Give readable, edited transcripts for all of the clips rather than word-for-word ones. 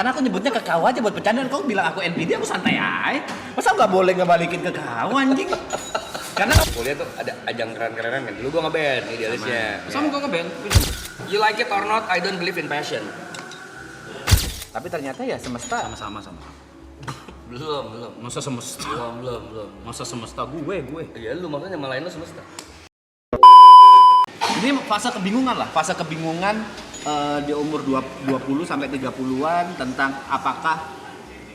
Karena aku nyebutnya ke kau aja buat bercandaan, kau bilang aku NPD, aku santai aja. Masa nggak boleh ngebalikin ke kau anjing? Karena kuliah tuh ada ajang keren-kerenan kan. Dulu gua ngeband idealisnya. Sama gua ngeband. You like it or not, I don't believe in passion. tapi ternyata ya semesta Sama. Belum. Masa semesta? Belum. Masa semesta gue. Iya lu makanya malahin lu semesta. ini fase kebingungan lah, fase kebingungan di umur 20 sampai 30-an tentang apakah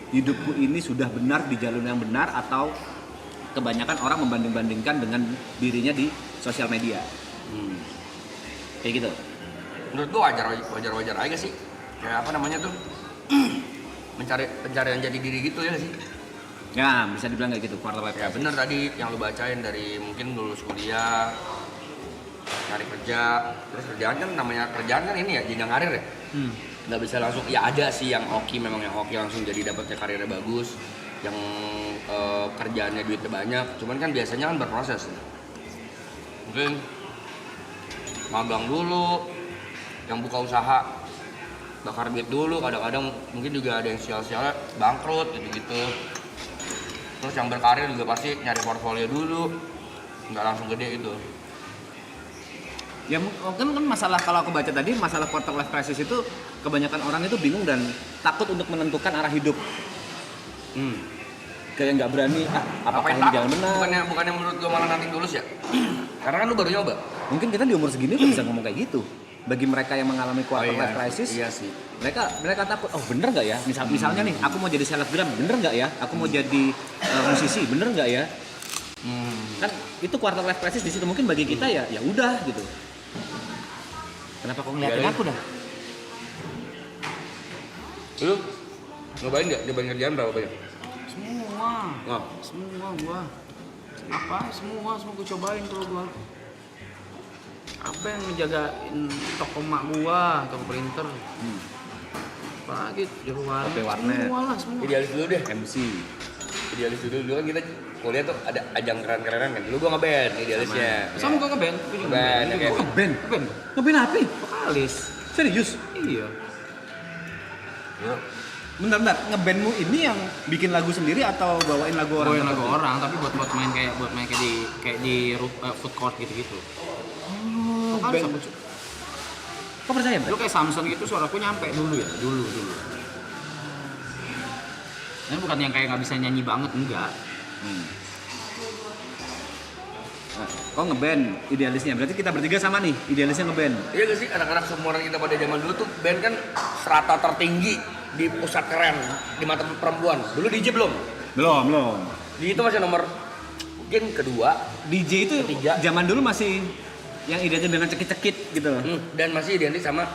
hidupku ini sudah benar di jalur yang benar atau kebanyakan orang membanding-bandingkan dengan dirinya di sosial media. Kayak gitu. Menurut gua wajar aja sih. Kayak apa namanya tuh? pencarian jati diri gitu ya sih. Ya, bisa dibilang kayak gitu, quarter life Ya crisis. bener tadi yang lu bacain dari mungkin lulus kuliah, cari kerja, terus kerjaan kan namanya kerjaan kan ini ya jenjang karir ya. Nggak bisa langsung, ya ada sih yang hoki memang yang hoki langsung jadi dapatnya karirnya bagus, yang kerjaannya duitnya banyak, cuman kan biasanya kan berproses. Mungkin magang dulu, yang buka usaha bakar duit dulu, kadang-kadang mungkin juga ada yang sial-sialnya bangkrut gitu-gitu. Terus yang berkarir juga pasti nyari portfolio dulu, nggak langsung gede gitu. Ya mungkin kan masalah kalau aku baca tadi masalah quarter life crisis itu kebanyakan orang itu bingung dan takut untuk menentukan arah hidup. Kayak nggak berani apakah ini jalan benar. Bukannya menurut gue malah nanti tulus ya? Karena kan lu baru nyoba. Mungkin kita di umur segini udah bisa ngomong kayak gitu. Bagi mereka yang mengalami quarter life crisis, Iya sih. mereka takut, oh bener nggak ya? Misalnya nih, aku mau jadi selebgram, bener nggak ya? Aku mau jadi musisi, bener nggak ya? Kan itu quarter life crisis di situ. Mungkin bagi kita ya udah gitu. Kenapa kau ngeliatin Iya, aku dah? Lu nyobain nggak? Nyobain kerjaan berapa banyak? Semua gua. Semua gua cobain tuh gua. Apa yang ngejagain toko mak gua, toko printer. Apalagi juru warnet. Kopi warnet. Semua lah, semua. Idealis dulu deh. MC. Idealis dulu kan kita kuliah tuh ada ajang keren-kerenan kan. Dulu gua ngeband idealisnya. Sama gua ngeband. Gua juga Ngeband, ngeband. ya. Ngeband? Ngeband. Ngeband apa? Vokalis. Serius? Iya. Bentar, ngebandmu ini yang bikin lagu sendiri atau bawain lagu orang? Bawain lagu tertentu? orang, tapi buat main kayak di food court gitu-gitu. Oh, Vokalis band. aku, Cuk. Kau percaya, Dulu Mbak? kayak Samson gitu suaraku nyampe dulu ya, dulu. Dan bukan yang kayak nggak bisa nyanyi banget, enggak. Nah, kau ngeband idealisnya, berarti kita bertiga sama nih, idealisnya ngeband. Iya gak sih anak-anak seumuran kita pada zaman dulu tuh band kan strata tertinggi di pusat keren di mata perempuan. Dulu DJ belum? Belum. Di itu masih nomor mungkin kedua. DJ itu Ketiga. zaman dulu masih yang identik dengan cekit-cekit gitu loh. Dan masih identik sama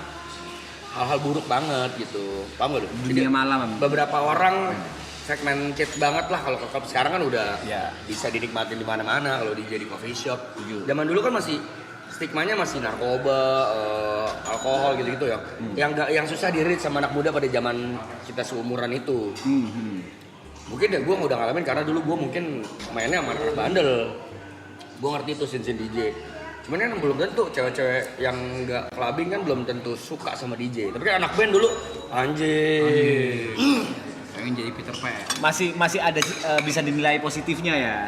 hal-hal buruk banget gitu. Paham gak lu? Dunia Jadi, malam. beberapa orang segmented banget lah kalau klub sekarang kan udah Ya. bisa dinikmatin di mana-mana kalau DJ di coffee shop. Setuju. Zaman dulu kan masih stigmanya masih narkoba, alkohol gitu-gitu ya. Yang susah di-reach sama anak muda pada zaman kita seumuran itu. Mungkin ya gue udah ngalamin karena dulu gue mungkin mainnya sama anak bandel. Gue ngerti tuh scene DJ. Cuman kan belum tentu cewek-cewek yang nggak clubbing kan belum tentu suka sama DJ. Tapi kan anak band dulu anjing. Pengen jadi Peter Pan. Masih ada bisa dinilai positifnya ya.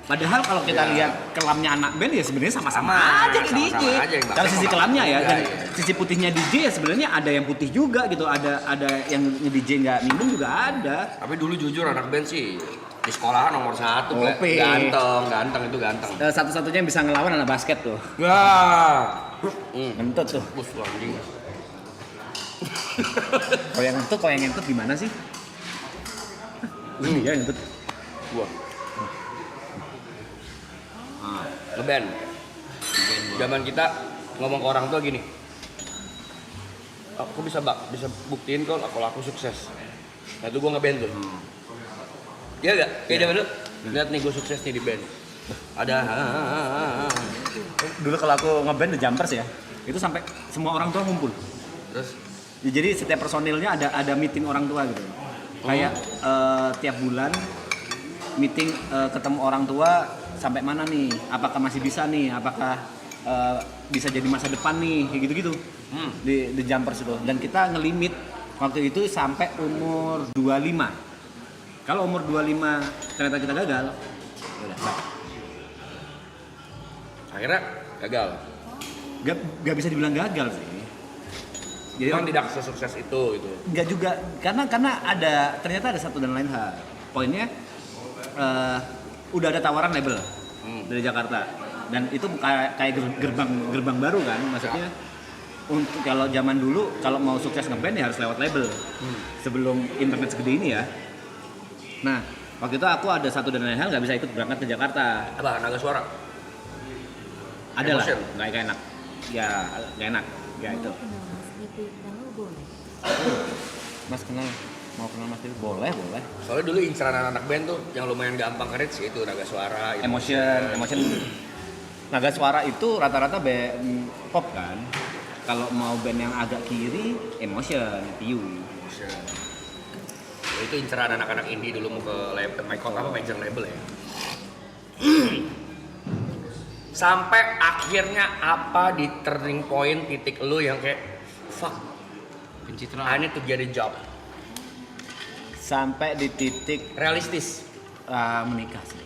Padahal kalau kita Ya. lihat kelamnya anak band ya sebenarnya sama-sama Sama, aja kayak sama-sama DJ. aja yang Kalau sisi bakal kelamnya ya, juga, dan ya. sisi putihnya DJ ya sebenarnya ada yang putih juga gitu. Ada yang nge-DJ nggak minum juga ada. Tapi dulu jujur anak band sih di sekolahan nomor 1, OP. ganteng itu ganteng. Satu-satunya yang bisa ngelawan anak basket tuh. Wah, Ngentut tuh. bus anjing. Kalau yang ngentut gimana sih? Iya ngentut. Gua. Ngeband. Zaman kita ngomong ke orang tua gini. Aku bisa buktiin kalau aku sukses. Nah itu gua ngeband tuh. Iya gak? Kayak zaman dulu. Lihat nih gua sukses nih di band. Ada Dulu kalau aku ngeband The Jumpers ya, itu sampai semua orang tua ngumpul. terus Ya, jadi setiap personilnya ada meeting orang tua gitu. Kayak tiap bulan meeting ketemu orang tua sampai mana nih? Apakah masih bisa nih? Apakah bisa jadi masa depan nih? Kayak gitu-gitu. Di The Jumpers itu. Dan kita ngelimit Waktu itu sampai umur 25. Kalau umur 25 ternyata kita gagal, ya udah stop. Akhirnya gagal. Gak bisa dibilang gagal sih. Jadi Memang tidak sesukses itu gitu. nggak juga karena ternyata ada satu dan lain hal. Poinnya udah ada tawaran label dari Jakarta dan itu kayak gerbang baru kan, maksudnya untuk kalau zaman dulu kalau mau sukses ngeband ya harus lewat label sebelum internet segede ini ya. Nah waktu itu aku ada satu dan lain hal nggak bisa ikut berangkat ke Jakarta. Apa Naga Suara? Ada lah, Emotion. nggak enak. Ya nggak enak. Ya itu. Mas kenal, mau kenal Mas Dewi? Boleh. Soalnya dulu inceran anak band tuh yang lumayan gampang reach itu Naga Suara, Emotion. Naga Suara itu rata-rata band pop kan. Kalau mau band yang agak kiri, Emotion, Piu. Emotion. Itu inceran anak-anak indie dulu mau ke major label ya. Sampai akhirnya apa di turning point titik lu yang kayak fuck, I Pencitraan. need to get a job. Sampai di titik Realistis. menikah sih.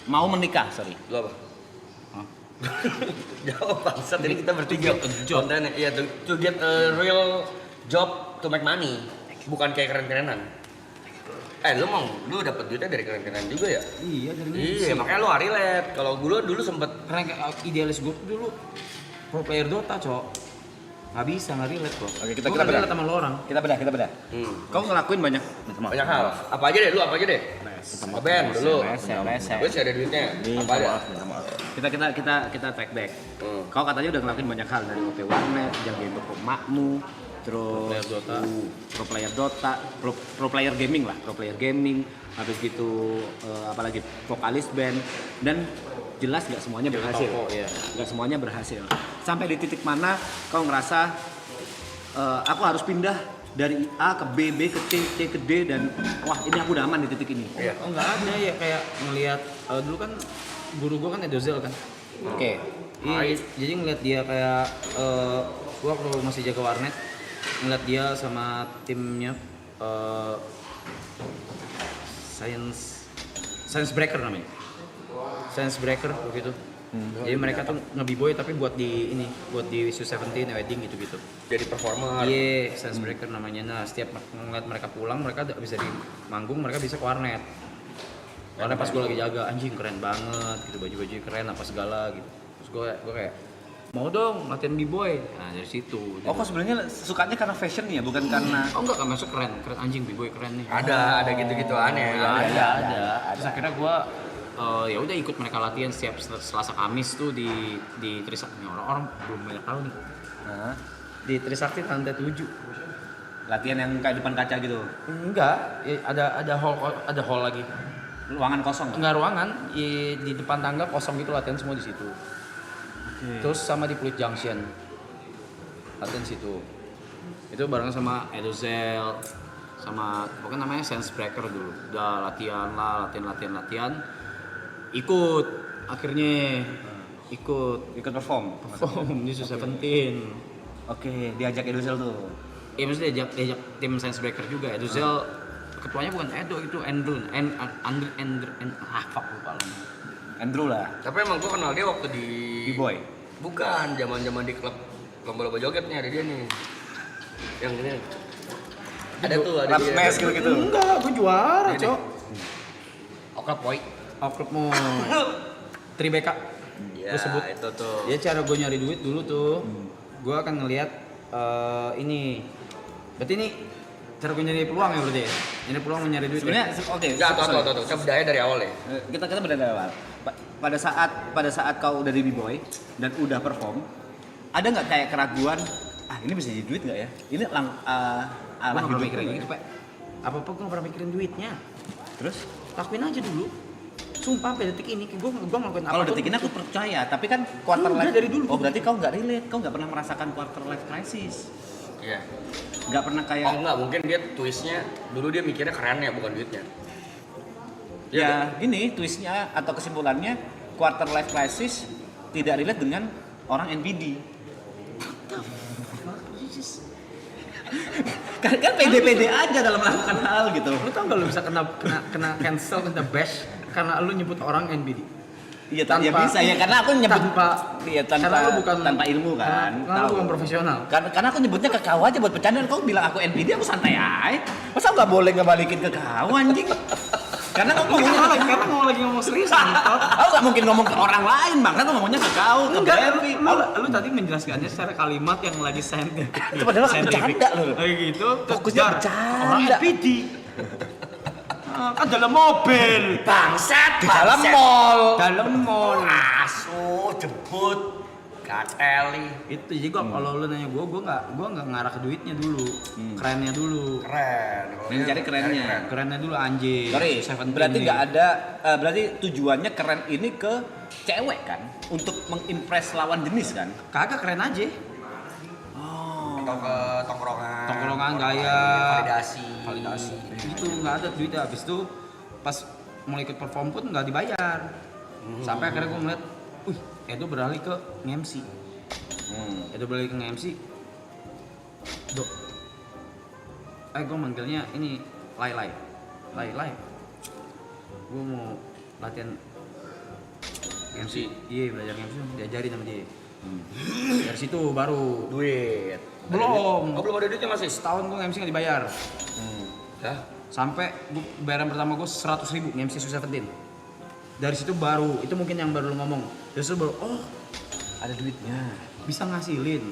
Mau menikah, sorry. Lu apa? Jawab bangsat, jadi kita bertiga kontennya. Iya, to get a real job to make money. Bukan kayak keren-kerenan. Lu dapet duitnya dari keren-kerenan juga ya? Iya dari Iya, makanya lu relate. Kalau gue dulu sempet Karena kayak idealis gue dulu pro player Dota, Cok. Nggak bisa, nggak relate kok. Oke, kita Gua nggak bedah. relate sama lo orang. Kita bedah. Kau ngelakuin banyak banyak hal. Apa aja deh, lu apa aja deh? Ngeband dulu. Gue sih ada duitnya. Apa aja? Kita track back. Kau katanya udah ngelakuin banyak hal dari OP Warnet, jagain toko makmu, terus pro player Dota, pro player gaming, habis gitu apalagi vokalis band dan jelas nggak semuanya berhasil. Nggak semuanya berhasil. Sampai di titik mana kau ngerasa aku harus pindah dari A ke B, B ke C, C ke D dan wah ini aku udah aman di titik ini. Iya. Oh nggak ada ya, kayak ngelihat dulu kan guru gue kan Edozel kan. Oke. Iya, jadi ngeliat dia kayak gua waktu masih jaga warnet ngeliat dia sama timnya Science Breaker namanya. Science Breaker begitu. Jadi mereka tuh nge-b-boy tapi buat di Wisu 17 wedding gitu-gitu. Jadi performer. Iya, Science Breaker namanya. Nah, setiap ngeliat mereka pulang, mereka bisa di manggung, mereka bisa ke warnet. Warnet pas gue lagi jaga, anjing keren banget gitu, baju-bajunya keren apa segala gitu. Terus gue kayak mau dong latihan b-boy. Nah, dari situ. Oh, kok sebenarnya sukanya karena fashion ya, bukan karena Oh enggak, kan masuk keren anjing b-boy keren nih. Ada gitu-gitu aneh. Ada. Terus akhirnya gue ya udah ikut mereka latihan setiap Selasa Kamis tuh di Trisakti. Orang-orang belum banyak tahu nih. Nah, Di Trisakti lantai 7. latihan yang kayak depan kaca gitu. Enggak, ya ada hall lagi. Ruangan kosong. Enggak ruangan, di depan tangga kosong gitu latihan semua di situ. Terus sama di Pluit Junction. Latihan situ. Itu bareng sama Edozel sama pokoknya namanya Sense Breaker dulu. Udah latihan. Ikut akhirnya ikut perform. di Wisu 17. Oke, diajak Edozel tuh. Iya maksudnya diajak tim Science Breaker juga. Edozel ketuanya bukan Edo, itu Andrew. Fuck lupa lah. Andrew lah. Tapi emang gue kenal dia waktu di B-boy. Bukan, zaman di klub lomba-lomba jogetnya ada dia nih. Yang ini. Ada tuh, ada Rap dia. mes gitu. Enggak, gue juara, Ini. Cok. Oklap boy. Okrop mau Tribeka. Iya, Gue sebut. itu tuh. Jadi cara gue nyari duit dulu tuh, gue akan ngelihat ini. Berarti ini cara gue nyari peluang ya berarti ya? Nyari peluang mau nyari duit. Sebenarnya oke. Enggak, tuh. Kita bedanya dari awal ya. Kita berada dari awal. Pada saat kau udah di B-boy dan udah perform, ada nggak kayak keraguan? Ini bisa jadi duit nggak ya? Ini arah Gue hidup mikirin gue. gitu, Pak. Apa-apa gue gak pernah mikirin duitnya. Terus Lakuin aja dulu. Sumpah sampai detik ini gue ngelakuin apa. kalau detik ini aku percaya, tapi kan quarter Enggak, life dari dulu. Oh berarti kau nggak relate, kau nggak pernah merasakan quarter life crisis. Iya. Nggak pernah kayak Oh enggak, mungkin dia twistnya dulu dia mikirnya kerennya bukan duitnya. ya gini twistnya atau kesimpulannya quarter life crisis tidak relate dengan orang NPD. kan pede-pede aja dalam melakukan hal gitu. Lu tau gak lu bisa kena cancel, kena bash karena lu nyebut orang NBD? Iya, ya bisa ya karena aku nyebut karena lu bukan tanpa ilmu kan. Karena lu bukan profesional. Karena aku nyebutnya ke kau aja buat bercandaan. Kau bilang aku NPD, aku santai aja. Masa nggak boleh ngebalikin ke kau anjing? Karena kau ngomongnya Karena mau lagi ngomong serius ngentot. aku nggak mungkin ngomong ke orang lain bang. Kan ngomongnya ke kau, ke Enggak, Devi. lu tadi menjelaskannya secara kalimat yang lagi saintifik. Itu padahal aku bercanda loh. Kayak gitu. Fokusnya Orang bercanda. NPD. Kan dalam mobil. Bangsat, Di dalam mall. Dalam mall. Asu, jemput, kateli. Itu jadi kalau lu nanya gua nggak ngarah ke duitnya dulu. Kerennya dulu. Keren. Yang cari kerennya. Kerennya dulu anjing. Sorry, Seventeen berarti nih. nggak ada. Berarti tujuannya keren ini ke cewek kan? Untuk mengimpress lawan jenis kan? Kagak keren aja. Atau ke tongkrongan. Tongkrongan orang gaya. validasi. Itu nggak ada duitnya. Habis itu pas mau ikut perform pun nggak dibayar. Sampai akhirnya gue ngeliat, Edo beralih ke nge-MC. Edo beralih ke nge-MC. Dok. Gue manggilnya ini Lai. Gue mau latihan MC. Iya, belajar MC diajarin sama dia. Dari situ baru Duit. belum. Oh, belum ada duitnya masih. Setahun gue MC nggak dibayar. Ya. Sampai bayaran pertama gue 100.000 MC Su-17. Dari situ baru, itu mungkin yang baru lu ngomong. Dari situ baru, Ada duitnya. bisa ngasilin.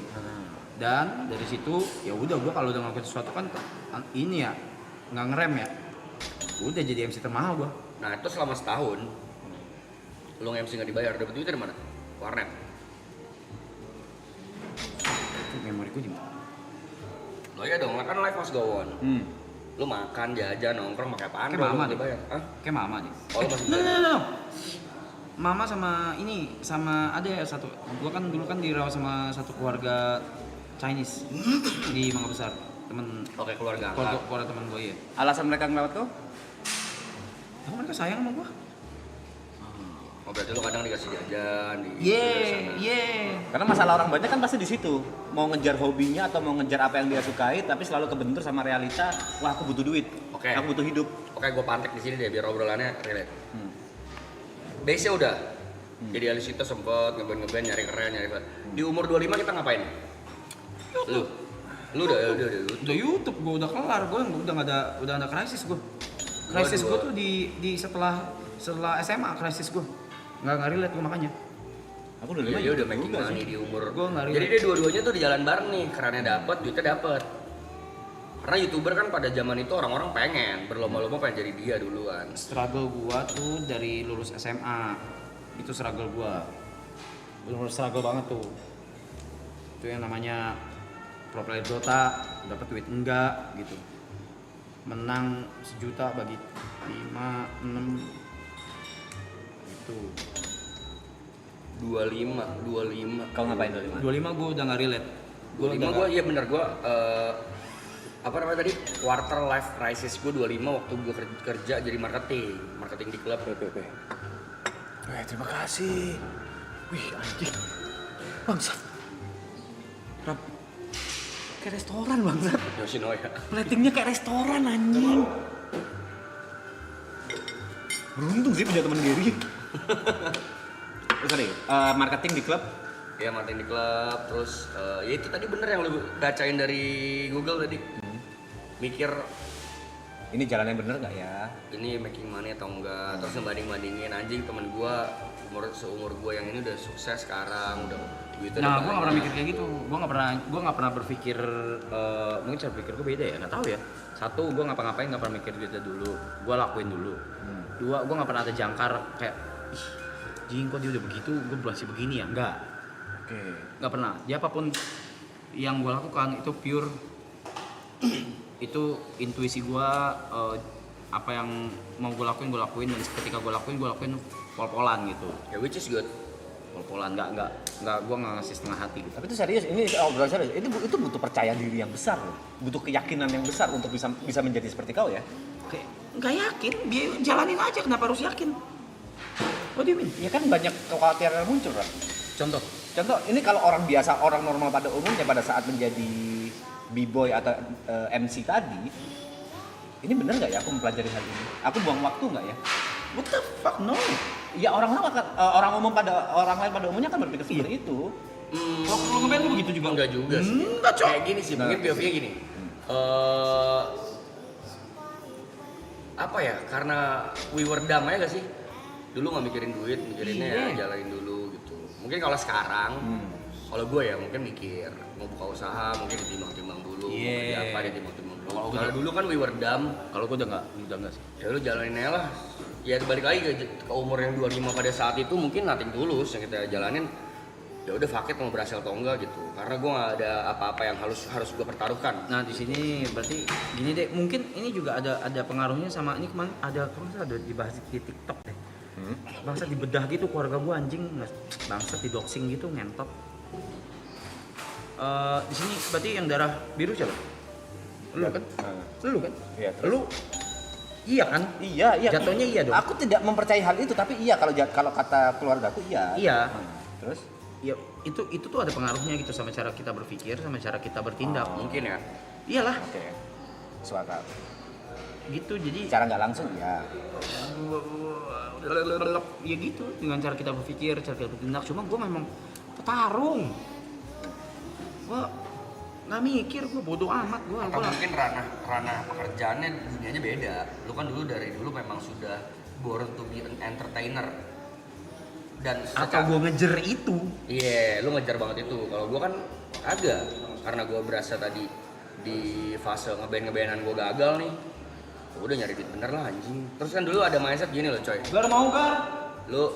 Dan dari situ ya udah gue kalau udah ngelakuin sesuatu kan ini ya nggak ngerem ya. Udah jadi MC termahal gue. Nah, itu selama setahun lu nge-MC nggak dibayar, dapet duit dari mana? Warnet. Memori gue di mana? Lo ya dong, kan life must go on. Lu makan, jajan, nongkrong pakai apaan? Kayak kalau mama lu nih. dibayar? Hah? Kayak mama nih. Oh, lu masih No. dibayar? Mama sama ini sama ada ya satu. Gua kan dulu kan dirawat sama satu keluarga Chinese di Mangga Besar. Temen Oke, keluarga angkat. keluarga teman gue ya. Alasan mereka ngelawat kau? Tapi mereka sayang sama gua. Oh, berarti lu kadang dikasih jajan di Karena masalah orang banyak kan pasti di situ. Mau ngejar hobinya atau mau ngejar apa yang dia sukai, tapi selalu kebentur sama realita. Wah, aku butuh duit. Oke. Aku butuh hidup. Oke, gue pantek di sini deh biar obrolannya relate. Base-nya udah. Jadi Alis itu sempet ngeband nyari keren, Di umur 25 kita ngapain? Lu udah. Udah YouTube gua udah kelar, gua udah ada krisis gua. Krisis gua tuh di setelah SMA krisis gua. Enggak relate gua makanya. Aku udah Dia udah making money di umur. Gua nggak Jadi relate. dia dua-duanya tuh di jalan bareng nih, kerennya dapet, duitnya dapet. Karena YouTuber kan pada zaman itu orang-orang pengen berlomba-lomba pengen jadi dia duluan. Struggle gua tuh dari lulus SMA. Itu struggle gua. Bener-bener struggle banget tuh. Itu yang namanya pro player Dota, dapat duit enggak gitu. Menang 1 juta bagi 5, 6 itu. 25. Kau ngapain 25? 25 gua udah nggak relate. 25 gue, iya bener gue apa namanya tadi, quarter life crisis gue 25 waktu gue kerja jadi marketing di klub. Terima kasih. Wih, anjing. Bangsat. Kayak restoran bangsat. Yoshinoya. Platingnya kayak restoran anjing. Beruntung sih punya teman Gary. Sorry, marketing di klub. Ya marketing di klub, terus ya itu tadi bener yang lu bacain dari Google tadi. Mikir Ini jalan yang bener nggak ya? ini making money atau enggak, terus ngebanding-bandingin anjing temen gue seumur gue yang ini udah sukses sekarang, udah duitnya Nah, udah gue nggak pernah banyak. mikir kayak gitu. Gue nggak pernah berpikir. Mungkin cara pikir gue beda ya, nggak tahu ya. Satu, gue ngapa-ngapain nggak pernah mikir duitnya dulu. Gue lakuin dulu. Dua, gue nggak pernah ada jangkar kayak, ih, jing kok dia udah begitu, gue masih begini ya? Nggak. Oke. Nggak pernah. Dia apapun yang gue lakukan itu pure. Itu intuisi gue. Apa yang mau gue lakuin dan ketika gue lakuin pol-polan gitu. Ya which is good. Pol-polan nggak gue nggak ngasih setengah hati gitu. Tapi itu serius, ini obrolan serius. Itu butuh percaya diri yang besar loh. Butuh keyakinan yang besar untuk bisa menjadi seperti kau ya. Kayak nggak yakin, dia jalanin aja, kenapa harus yakin? What do you mean? Ya kan banyak kekhawatiran yang muncul kan. Contoh, Contoh, ini kalau orang biasa, orang normal pada umumnya pada saat menjadi B-boy atau MC tadi, ini bener nggak ya aku mempelajari hal ini? Aku buang waktu nggak ya? What the fuck, no. Ya orang lain orang lain pada umumnya kan berpikir seperti itu. Kalau ngeband lu begitu juga? Enggak juga sih. Enggak, Cok. Kayak gini sih, mungkin POV-nya gini. Apa ya? Karena we were dumb aja gak sih? Dulu nggak mikirin duit, mikirinnya ya jalanin dulu gitu. Mungkin kalau sekarang, kalau gue ya mungkin mikir mau buka usaha, mungkin ditimbang-timbang dulu. Apa ditimbang-timbang dulu. Kalau dulu kan we were dumb. Kalau gue udah enggak sih. Ya lu jalanin aja lah. Ya balik lagi ke umur yang 25 pada saat itu mungkin nothing tulus yang kita jalanin. Ya udah fuck it mau berhasil atau enggak gitu. Karena gue nggak ada apa-apa yang harus gue pertaruhkan. Nah di sini berarti gini deh, mungkin ini juga ada pengaruhnya sama ini kemarin ada dibahas di TikTok deh. Bangsa dibedah gitu keluarga gua anjing, bangsa di doxing gitu ngentot. Di sini berarti yang darah biru siapa? Lu kan? Lu kan? Iya, terus? Lu iya kan? Iya. Jatuhnya iya dong. Aku tidak mempercayai hal itu, tapi iya kalau kata keluargaku iya. Iya. Terus? Ya itu tuh ada pengaruhnya gitu sama cara kita berpikir, sama cara kita bertindak. Mungkin ya. Iyalah. Oke. Suaka. Gitu jadi Cara nggak langsung ya. ya gitu dengan cara kita berpikir, cara kita bertindak. Cuma gue memang petarung, gue nggak mikir, gue bodoh amat gue. Atau mungkin ranah pekerjaannya dunianya beda. Lu kan dari dulu memang sudah born to be an entertainer. Dan atau gue ngejer itu. Iya, lu ngejar banget itu. Kalau gue kan agak, karena gue berasa tadi di fase ngeband-ngebandan gue gagal nih. Gua udah nyari duit bener lah anjing. Terus kan dulu ada mindset gini loh coy. Gar mau gar? Lu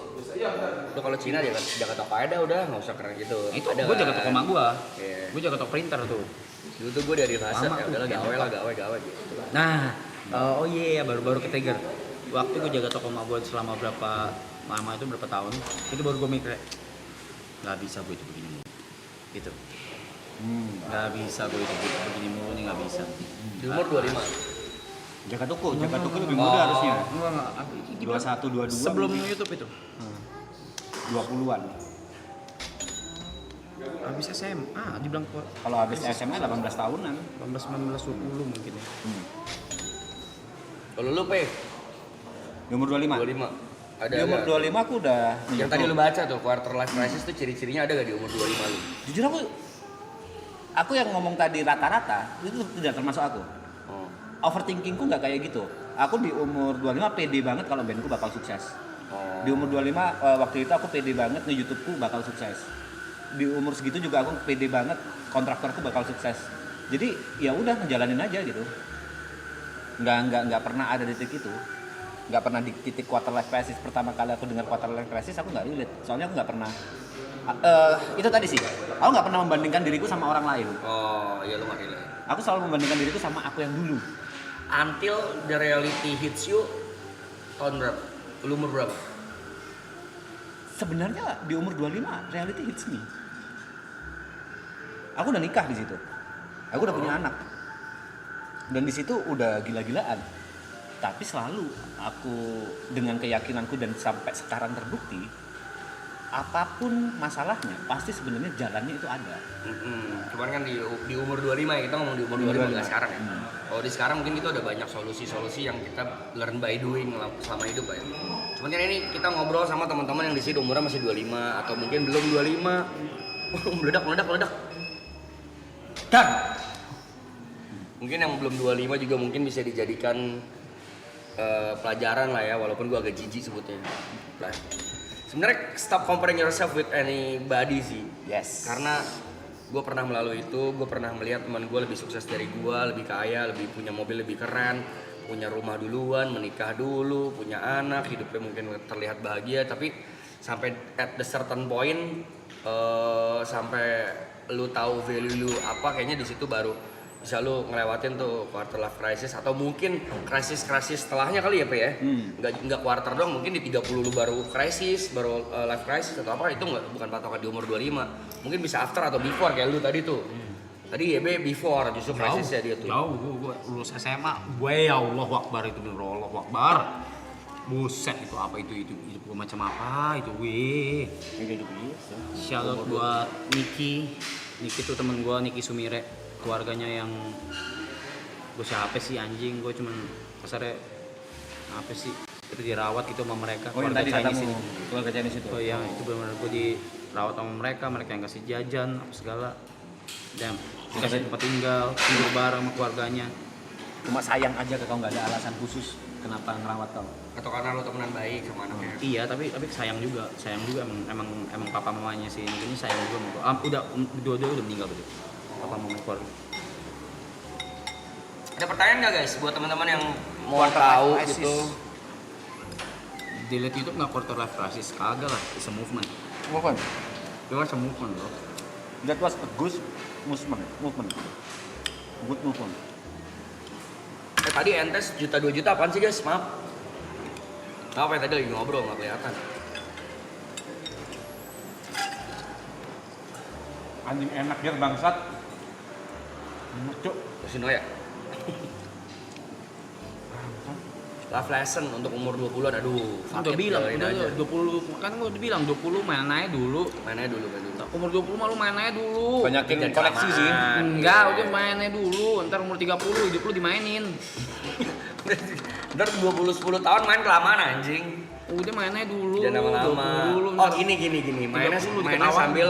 kalau Cina dia jaga toko aja udah, nggak usah keren gitu. Itu ada gue jaga toko mak gue. Iya. Gue jaga toko printer tuh. Dulu tuh gue dari fase Lama ya tuh, udahlah kayak gawe gitu. Nah, oh iya baru ke trigger. Waktu gue jaga toko mak gue selama berapa lama itu berapa tahun, itu baru gue mikir nggak bisa gue itu begini gitu. Nggak bisa gue itu begini mulu nih, nggak bisa. Di umur 25. Jaga toko lebih muda harusnya. Enggak. 21, 22. Sebelum mungkin. YouTube itu. 20-an. Habis SMA, dibilang kuat. Kalau habis SMA 18 tahunan. 18, 19, 20 mungkin ya. Kalau lu Pe? Di umur 25. 25. Ada Di umur 25 aku udah yang tadi lu baca tuh quarter life crisis tuh ciri-cirinya ada gak di umur 25 lu? Jujur aku yang ngomong tadi rata-rata itu tidak termasuk aku. Oh. Overthinkingku nggak kayak gitu. Aku di umur 25 pede banget kalau bandku bakal sukses. Di umur 25 waktu itu aku pede banget nge-YouTubeku bakal sukses. Di umur segitu juga aku pede banget kontraktorku bakal sukses. Jadi ya udah ngejalanin aja gitu. Nggak pernah ada di titik itu. Nggak pernah di titik quarter life crisis. Pertama kali aku dengar quarter life crisis aku nggak relate. Soalnya aku nggak pernah itu tadi sih. Aku nggak pernah membandingkan diriku sama orang lain. Oh, iya lu nggak relate. Aku selalu membandingkan diriku sama aku yang dulu. Until the reality hits you tahun berapa? Lu umur berapa? Sebenarnya di umur 25 reality hits me. Aku udah nikah di situ. Aku udah punya anak. Dan di situ udah gila-gilaan. Tapi selalu aku dengan keyakinanku dan sampai sekarang terbukti, apapun masalahnya pasti sebenarnya jalannya itu ada. Cuman kan di umur 25 ya, kita ngomong di umur 25 nggak sekarang ya. Kalau di sekarang mungkin kita udah banyak solusi-solusi yang kita learn by doing selama hidup ya. Cuman kan ini kita ngobrol sama teman-teman yang di sini umurnya masih 25 atau mungkin belum 25. meledak. Dan mungkin yang belum 25 juga mungkin bisa dijadikan pelajaran lah ya, walaupun gua agak jijik sebutnya. Nah, sebenarnya stop comparing yourself with anybody sih. Yes. Karena gue pernah melalui itu, gue pernah melihat teman gue lebih sukses dari gue, lebih kaya, lebih punya mobil lebih keren, punya rumah duluan, menikah dulu, punya anak, hidupnya mungkin terlihat bahagia, tapi sampai at the certain point, sampai lu tahu value lu apa, kayaknya di situ baru bisa lu ngelewatin tuh quarter life crisis atau mungkin krisis setelahnya kali ya Pe ya. Nggak quarter dong, mungkin di 30 lu baru krisis, baru life crisis atau apa, itu bukan patokan di umur 25. Mungkin bisa after atau before kayak lu tadi tuh. Tadi YB before justru krisisnya dia tuh. Jauh, gue lulus SMA, gue ya Allah Akbar itu bener Allah Akbar. Buset itu apa itu gue macam apa itu weh. Kayak gitu bisa. Shout out buat Niki tuh temen gue, Niki Sumire. keluarganya yang gue siapa sih anjing, gue cuman kasarnya apa sih itu dirawat gitu sama mereka. Oh, yang tadi Chinese katamu, ini. keluarga Chinese itu. Oh iya, itu benar-benar gue dirawat sama mereka yang kasih jajan apa segala. Dan dikasih tempat tinggal, tidur bareng sama keluarganya. Cuma sayang aja kau nggak ada alasan khusus kenapa ngerawat kau. Atau karena lo temenan baik sama anaknya? Iya, tapi sayang juga emang papa mamanya si ini sayang juga sama gue. Udah dua-dua udah meninggal gitu. Papa mama keluarga. Ada pertanyaan nggak guys buat teman-teman yang mau Quarter tahu life crisis. gitu? Dilihat YouTube nggak quarter life crisis, kagak lah, it's a movement. Bukan. Itu kan movement bro. That was a good movement. Good movement. Tadi entes juta 2 juta apaan sih guys? Maaf. Apa ya tadi lagi ngobrol nggak kelihatan. Anjing enak ya bangsat. Enak cuk. Kasino ya. Life lesson untuk umur 20-an, aduh. Kan udah bilang, udah 20 kan gue udah bilang 20 main aja dulu. Mainnya dulu kan dulu. Umur 20 mah lu main aja dulu. Banyakin Jangan koleksi sih. kelamaan. Enggak, udah main aja dulu. Ntar umur 30 hidup lu dimainin. Ntar 10 tahun main kelamaan anjing. Udah main aja dulu. Jangan lama-lama. 20 lu, Oh ntar- gini. Mainnya 30 mainnya diketawain. sambil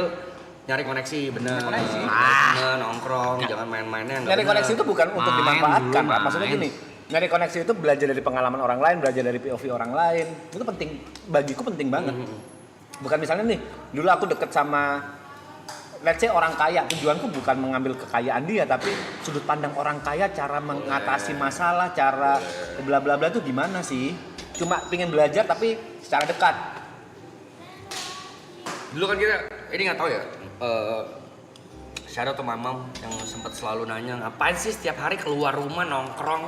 nyari koneksi, bener. Koneksi. Temen, nongkrong, jangan main-mainnya. nggak Nyari bener. koneksi itu bukan untuk Main dimanfaatkan, dulu, Pak. Maksudnya main. gini, nyari koneksi itu belajar dari pengalaman orang lain, belajar dari POV orang lain. Itu penting, bagiku penting banget. Bukan misalnya nih, dulu aku deket sama let's say orang kaya, tujuanku bukan mengambil kekayaan dia, tapi sudut pandang orang kaya, cara mengatasi masalah, cara bla bla bla itu gimana sih? Cuma pengen belajar tapi secara dekat. Dulu kan kita, ini nggak tahu ya, shout out to Mamam yang sempat selalu nanya, ngapain sih setiap hari keluar rumah nongkrong?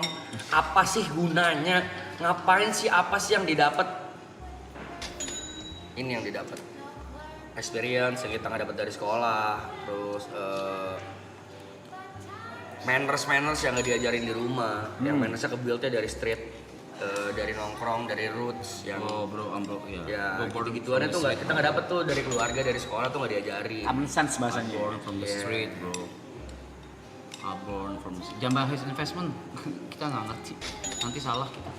Apa sih gunanya? Ngapain sih, apa sih yang didapat? Ini yang didapat. Experience yang kita nggak dapat dari sekolah, terus manners yang nggak diajarin di rumah, yang mannersnya kebuildnya dari street, dari nongkrong, dari roots, yang Oh bro, ya. ya Go born gitu-gituannya from tuh the nggak, kita nggak dapet tuh dari keluarga, dari sekolah tuh nggak diajarin. Common sense bahasanya. Born from the Yeah. street bro. Born from the street. Jangan bahas investment. Kita nggak ngerti. Nanti salah kita.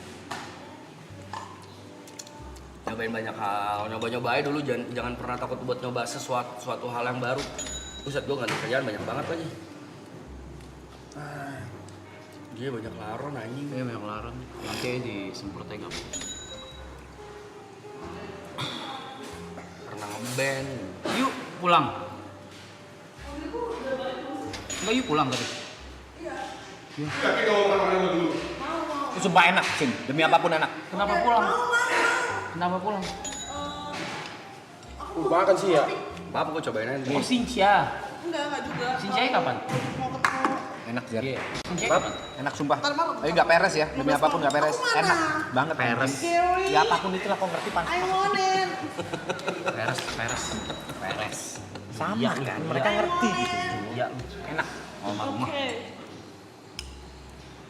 Nyobain banyak hal, nyoba aja dulu, jangan pernah takut buat nyoba suatu hal yang baru. Buset, gue nggak ada kerjaan banyak banget lagi. Dia banyak laron anjing. Iya banyak larang. Nanti disemprot aja nggak apa. Pernah ngeband. Yuk pulang. Enggak yuk pulang tadi. Itu sumpah enak, Cing. Demi apapun enak. Kenapa pulang? Kenapa pulang? Makan sih ya. Maaf, gue cobain aja. Oh Sincia. Enggak juga. Sincia kapan? Mau ketemu. Enak Jar. Iya. Sincia Maaf, kapan? enak sumpah. Ntar malam. Tapi nggak peres ya, demi apapun nggak peres. Aku mana? Enak banget. Peres. Gary. Ya apapun itulah kau ngerti pan. I want it. Peres. Sama Iya, kan, iya. mereka ngerti gitu. Iya. Enak. Oh mama. Oke.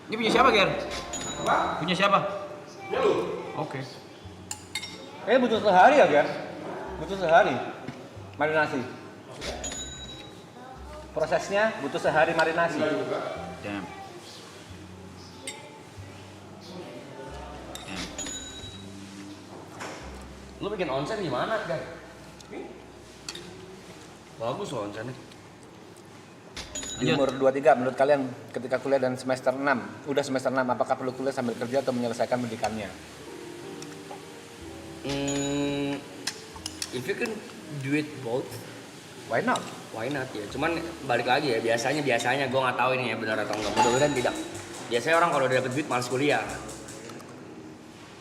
Ini punya siapa Ger? Punya siapa? Oke. Butuh sehari ya, Gar? Butuh sehari marinasi. Prosesnya butuh sehari marinasi. Damn. Lu bikin onsen gimana, Gan? Bagus loh onsennya. Di umur 23 menurut kalian ketika kuliah dan semester 6, udah semester 6 apakah perlu kuliah sambil kerja atau menyelesaikan pendidikannya? If you can do it both, Why not? why not ya? Cuman balik lagi ya, biasanya gue nggak tahu ini ya benar atau enggak. Mudah-mudahan tidak. Biasanya orang kalau udah dapet duit malas kuliah.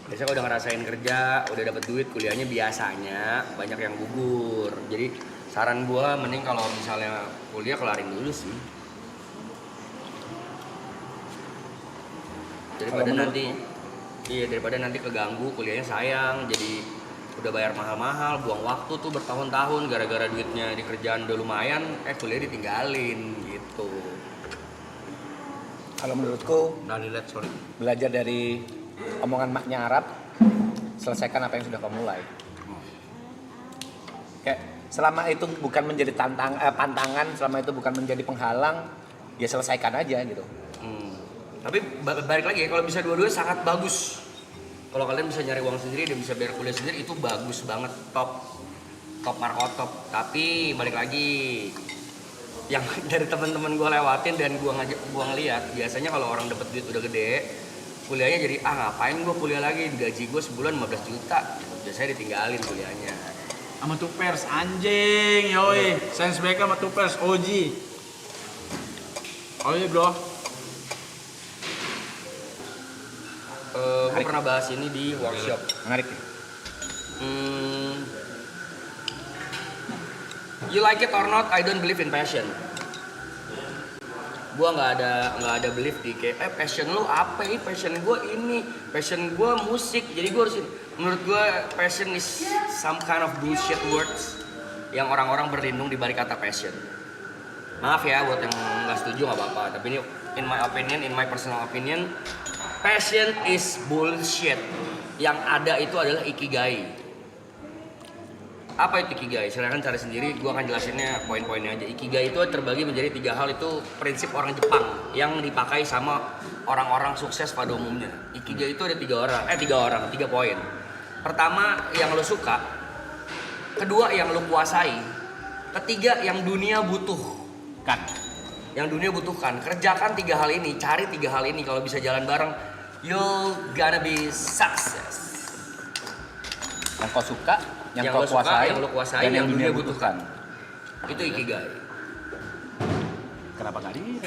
Biasanya kalau udah ngerasain kerja, udah dapet duit, kuliahnya biasanya banyak yang gugur. Jadi saran gue mending kalau misalnya kuliah kelarin dulu sih. Daripada Kalau nanti, iya daripada nanti keganggu kuliahnya sayang. Jadi udah bayar mahal-mahal, buang waktu tuh bertahun-tahun gara-gara duitnya di kerjaan udah lumayan, kuliah ditinggalin gitu. Kalau menurutku Udah dilihat sorry. belajar dari omongan maknya Arab, selesaikan apa yang sudah kau mulai. Kayak selama itu bukan menjadi pantangan, selama itu bukan menjadi penghalang, ya selesaikan aja gitu. Tapi balik lagi ya, kalau bisa dua-duanya sangat bagus. Kalau kalian bisa nyari uang sendiri dan bisa bayar kuliah sendiri itu bagus banget, top markot top. Tapi balik lagi, yang dari teman-teman gue lewatin dan gue ngeliat, biasanya kalau orang dapat duit udah gede, kuliahnya jadi ngapain gue kuliah lagi, gaji gue sebulan 15 juta, biasanya ditinggalin kuliahnya. Sama Tupers anjing, yoi. Sense back sama Tupers OG. Oh iya bro. Gue pernah bahas ini di workshop. Menarik. You like it or not, I don't believe in passion. Gua nggak ada belief di kayak passion lu apa ini, passion gue ini, passion gue musik. Jadi gue harus, menurut gue passion is some kind of bullshit words yang orang-orang berlindung di balik kata passion. Maaf ya buat yang nggak setuju nggak apa-apa, tapi ini in my personal opinion, passion is bullshit. Yang ada itu adalah ikigai. Apa itu ikigai? Silahkan cari sendiri, gue akan jelasinnya poin-poinnya aja. Ikigai itu terbagi menjadi 3 hal, itu prinsip orang Jepang yang dipakai sama orang-orang sukses pada umumnya. Ikigai itu ada 3 poin. Pertama, yang lo suka. Kedua, yang lo kuasai. Ketiga, yang dunia butuhkan. Yang dunia butuhkan. Kerjakan 3 hal ini, cari 3 hal ini. Kalau bisa jalan bareng, you're gonna be success. Yang kau suka, yang lo kuasai, dan yang dunia butuhkan. Itu ikigai. Kenapa nggak di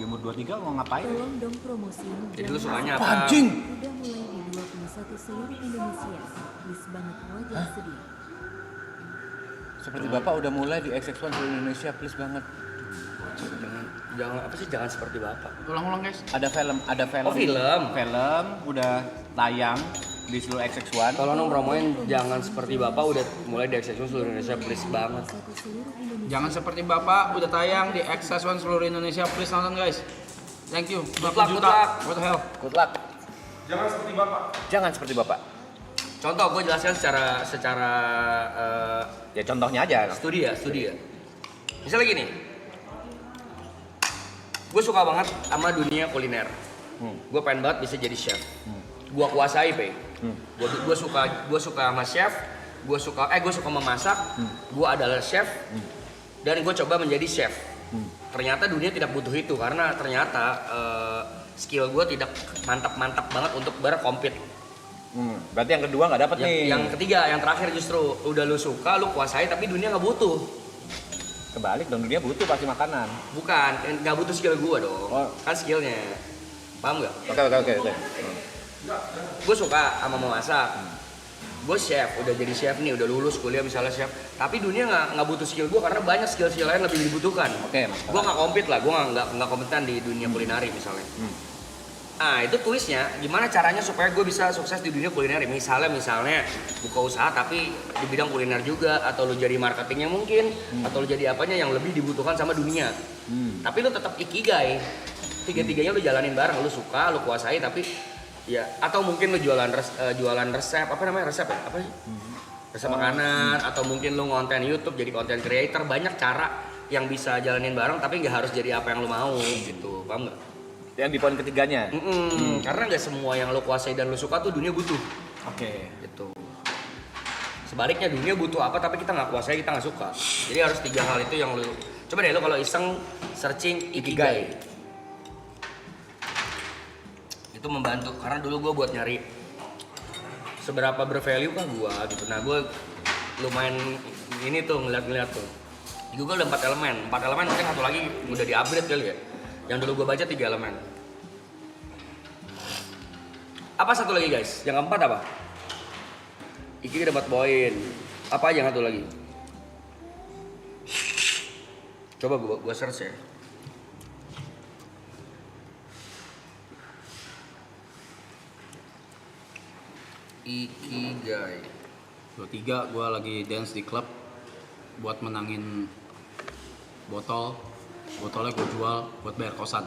umur 23 mau ngapain? Tolong dong promosiin. Jadi lu sukanya apa? Anjing! Udah mulai di 21 seluruh Indonesia. Please banget wajah sedih. Seperti Bapak udah mulai di XX1 seluruh Indonesia, please banget. Jangan seperti Bapak. Ulang-ulang guys. Ada film. Oh, film? Film udah tayang di seluruh XX1. Tolong dong promoin jangan seperti Bapak udah mulai di Access seluruh Indonesia, please banget. Jangan seperti Bapak udah tayang di XS1 seluruh Indonesia. Please nonton guys. Thank you. Good luck. What the hell? Good luck. Jangan seperti Bapak. Jangan seperti Bapak. Contoh gue jelaskan secara Ya contohnya aja. studi ya. Misalnya gini, gue suka banget sama dunia kuliner. Gue pengen banget bisa jadi chef. Gue kuasai, Gue suka sama chef. Gue suka memasak. Gue adalah chef. Dan gue coba menjadi chef. Ternyata dunia tidak butuh itu karena ternyata skill gue tidak mantap banget untuk berkompet. Berarti yang kedua nggak dapet nih. Yang ketiga, yang terakhir justru udah lu suka, lu kuasai tapi dunia nggak butuh. Kebalik dong, dunia butuh pasti makanan. Bukan, nggak butuh skill gue dong. Oh. Kan skillnya, paham nggak? Oke. Gue suka sama memasak. Gue chef, udah jadi chef nih, udah lulus kuliah misalnya chef. Tapi dunia nggak butuh skill gue karena banyak skill lain lebih dibutuhkan. Oke. Gue nggak kompet lah, gue nggak kompeten di dunia kulineri misalnya. Nah itu tulisnya gimana caranya supaya gue bisa sukses di dunia kuliner. Misalnya buka usaha tapi di bidang kuliner juga, atau lu jadi marketingnya mungkin, atau lu jadi apanya yang lebih dibutuhkan sama dunia. Tapi lu tetap ikigai, 3-tiganya lu jalanin bareng, lu suka, lu kuasai, tapi ya atau mungkin lu jualan resep, apa namanya resep ya? Apa sih? Resep makanan, atau mungkin lu ngonten YouTube jadi content creator. Banyak cara yang bisa jalanin bareng tapi nggak harus jadi apa yang lu mau gitu, paham nggak? Yang di poin ketiganya. Karena nggak semua yang lo kuasai dan lo suka tuh dunia butuh. Oke. Gitu. Sebaliknya dunia butuh apa tapi kita nggak kuasai, kita nggak suka. Jadi harus 3 hal itu yang lo. Coba deh lo kalau iseng searching ikigai. Itu membantu karena dulu gue buat nyari seberapa bervalue kah gue gitu. Nah gue lumayan ini tuh ngeliat tuh. Di Google ada 4 elemen mungkin satu lagi udah di-upgrade kali ya. Yang dulu gue baca 3 elemen. Apa satu lagi guys? Yang keempat apa? Iki dapat poin. Apa aja yang satu lagi? Coba gue search ya. Ikigai. 23 gue lagi dance di klub buat menangin botolnya gue jual buat bayar kosan.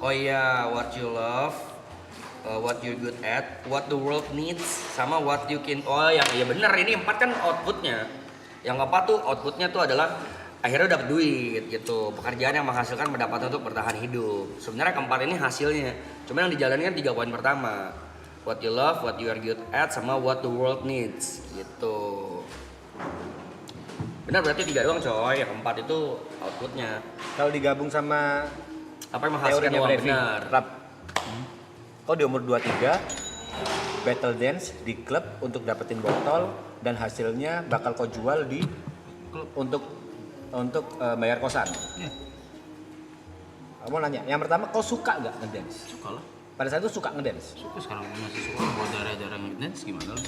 Oh iya, what you love what you're good at, what the world needs, sama what you can. Oh yang iya bener, ini 4 kan outputnya. Yang keempat tuh outputnya tuh adalah akhirnya dapat duit gitu, pekerjaan yang menghasilkan pendapatan untuk bertahan hidup. Sebenarnya keempat ini hasilnya, cuma yang dijalankan 3 poin pertama, what you love, what you are good at, sama what the world needs gitu. Benar, berarti 3 doang coy, yang keempat itu outputnya. Kalau digabung sama Apa yang menghasilkan teorinya uang Brevi, benar? Rap, kau di umur 23 battle dance di klub untuk dapetin botol dan hasilnya bakal kau jual di klub untuk bayar kosan. Kamu nanya, yang pertama kau suka nggak ngedance? Suka lah. Pada saat itu suka ngedance? Suka, sekarang gue masih suka. Bawa darah-darah ngedance gimana lo?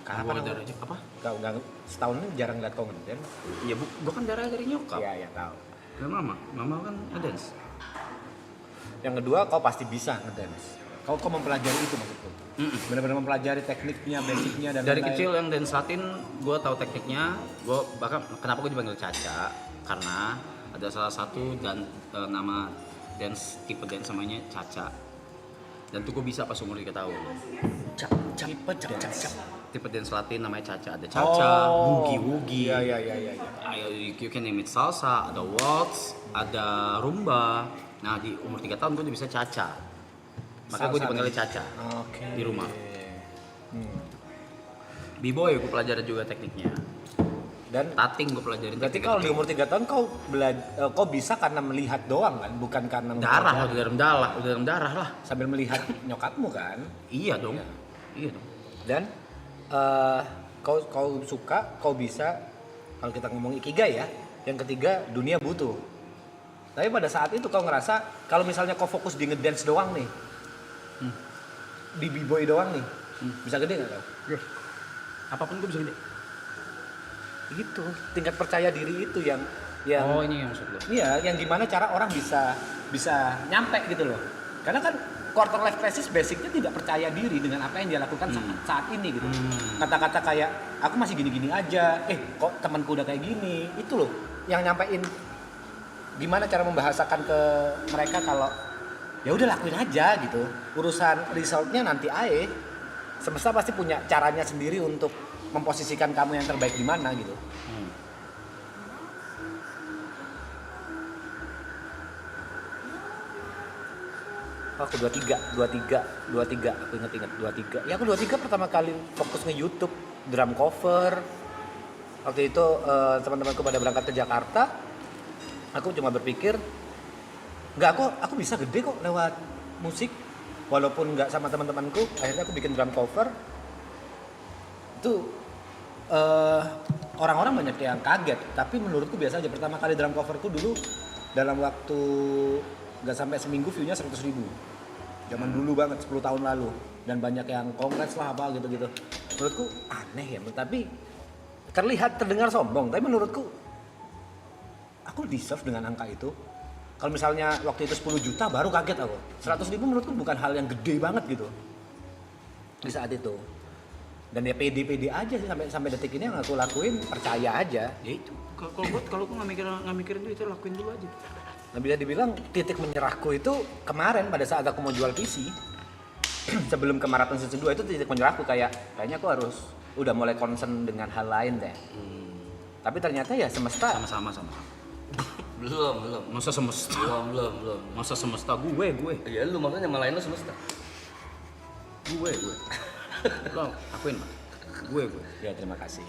Kapan Bawa kamu- darah aja apa? Kau nggak setahun ini jarang lihat kau ngedance? Ya gua kan darah dari nyokap. Iya, ya tahu. Dan mama kan ngedance. Yang kedua kau pasti bisa ngedance. Kau mempelajari itu maksudku. Benar-benar mempelajari tekniknya, basicnya dan Dari lain-lain. kecil yang dance Latin, gue tahu tekniknya. Gue bahkan kenapa gue dipanggil Caca? Karena ada salah satu nama dance tipe dance namanya Caca. Dan tuh gue bisa pas umur 3 tahun. Tipe dance Latin namanya Caca. Ada Caca, Boogie Woogie. Iya. You can name it salsa, ada waltz, ada rumba. Nah di umur 3 tahun gue udah bisa Caca. Maka gue Salsa dipanggil nih. Caca Oke. di rumah. Hmm. B-boy gue pelajari juga tekniknya. Dan Tating gue pelajarin. berarti kalau di umur 3 tahun kau bisa karena melihat doang kan, bukan karena darah, mempelajari. udah dalam darah lah. Sambil melihat nyokapmu kan. Iya dong. Iya dong. Dan kau suka, kau bisa, kalau kita ngomong ikigai ya. Yang ketiga, dunia butuh. Tapi pada saat itu kau ngerasa kalau misalnya kau fokus di ngedance doang nih, di b-boy doang nih, bisa gede nggak kau? Apapun gue bisa gede. Gitu, tingkat percaya diri itu yang Oh ini yang maksud lo. iya, yang gimana cara orang bisa nyampe gitu loh. Karena kan quarter life crisis basicnya tidak percaya diri dengan apa yang dia lakukan saat ini gitu. Kata-kata kayak aku masih gini-gini aja, kok temanku udah kayak gini, itu loh yang nyampein gimana cara membahasakan ke mereka kalau ya udah lakuin aja gitu. Urusan resultnya nanti aja. Semesta pasti punya caranya sendiri untuk memposisikan kamu yang terbaik di mana gitu. Aku 23, aku inget 23. Ya aku 23 pertama kali fokus nge YouTube, drum cover. Waktu itu teman-temanku pada berangkat ke Jakarta. Aku cuma berpikir, aku bisa gede kok lewat musik. Walaupun nggak sama teman-temanku, akhirnya aku bikin drum cover. Itu orang-orang banyak yang kaget, tapi menurutku biasa aja. Pertama kali drum coverku dulu dalam waktu nggak sampai seminggu view-nya 100.000. Zaman dulu banget, 10 tahun lalu. Dan banyak yang congrats lah apa gitu-gitu. Menurutku aneh ya, tapi terdengar sombong. Tapi menurutku aku deserve dengan angka itu. Kalau misalnya waktu itu 10 juta baru kaget aku. 100.000 menurutku bukan hal yang gede banget gitu di saat itu. Dan ya pede-pede aja sih sampai detik ini yang aku lakuin, percaya aja. Ya itu. Kalau gue nggak mikirin itu lakuin dulu aja. Nah bisa dibilang titik menyerahku itu kemarin pada saat aku mau jual PC. Sebelum ke Marathon Season 2 itu titik menyerahku kayaknya aku harus udah mulai concern dengan hal lain deh. Tapi ternyata ya semesta Sama. Belum. Masa semesta? Belum. Masa semesta gue. Ya lu makanya nyamalain lu semesta. Gue. Lo akuin, Pak. Gue. ya terima kasih.